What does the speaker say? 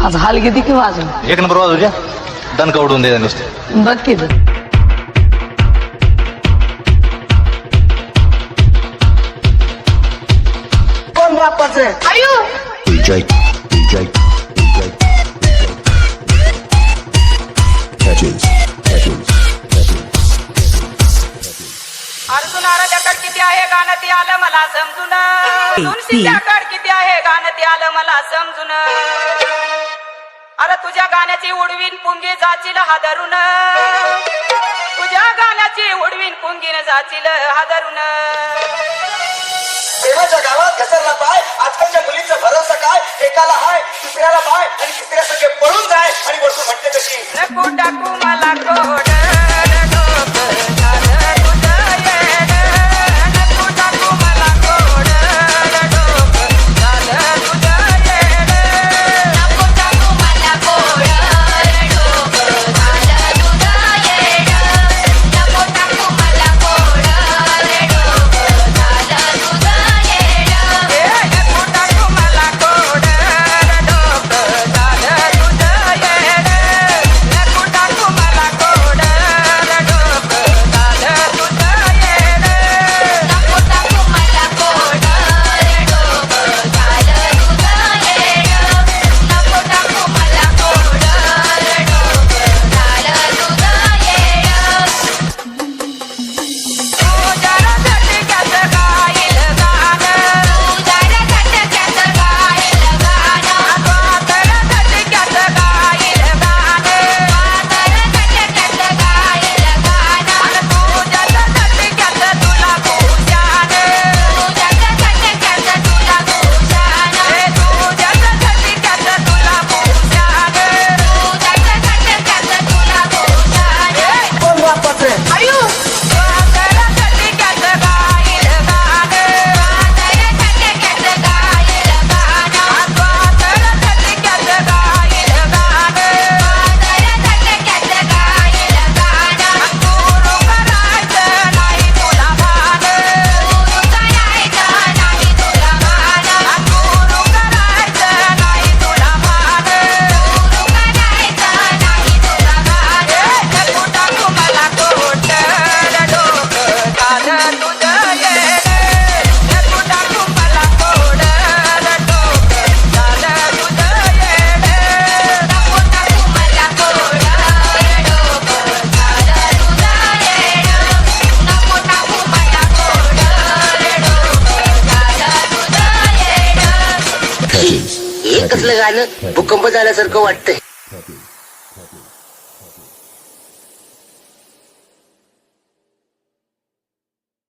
आज हाल किती की वाजून एक नंबर वाजू द्या दणका उडून द्या नुसतं बघ की तर. कोण बापाचं आयु DJ Catches. अर्जुनाराच्याकड किती आहे गाणं ते आलं मला समजून तुळशीच्याकड किती आहे गाणं ते आलं मला समजून अरे तुझ्या गाण्याची उडवीन पुंगी जाचील हादरून तुझ्या गाण्याची उडवीन पुंगीन जाचील हादरून देवाच्या गावात घसरला पाय आजकालच्या मुलीचा भरोसा काय एकाला हाय दुसऱ्याला पाय आणि तिसऱ्या सगळे पळून जाय आणि वस्तू म्हणते तशी नको टाकू मला कोड डोकं झालं तुझं येड नको टाकू मला कोड डोकं झालं तुझं येड नको टाकू मला कोड डोकं झालं तुझं येड नको टाकू मला कोड डोकं झालं तुझं येड नको टाकू मला कोड डोकं झालं तुझं येड नको टाकू मला कोड डोकं झालं तुझं येड नको टाकू मला कोड डोकं झालं तुझं येड नको टाकू मला कोड डोकं झालं तुझं येड तू जरा झटक्यात गाईल गाणं तू जरा झटक्यात गाईल गाणं पातळ झटक्यात गाईल गाणं पातळ झटक्यात गाईल गाणं तुझ्या झटक्यात तुला भूषण तुझ्या झटक्यात तुला भूषण तुझ्या झटक्यात तुला भूषण तुझ्या झटक्यात तुला भूषण कोण बापाचं आयु पातळ झटक्यात गाईल गाणं पातळ झटक्यात गाईल गाणं पातळ झटक्यात गाईल गाणं पातळ झटक्यात गाईल गाणं गुरु करायचं नाही तुला भान गुरु करायचं नाही तुला भान गुरु करायचं नाही तुला भान गुरु करायचं नाही तुला भान नको टाकू मला कोट डोकं झालं तुझं येड नको टाकू मला कोट डोकं झालं तुझं येड नको टाकू मला कोट डोकं झालं तुझं येड नको टाकू मला कोट डोकं झालं तुझं येड Catches. हे कसलं गाणं भूकंप झाल्यासारखं वाटतंय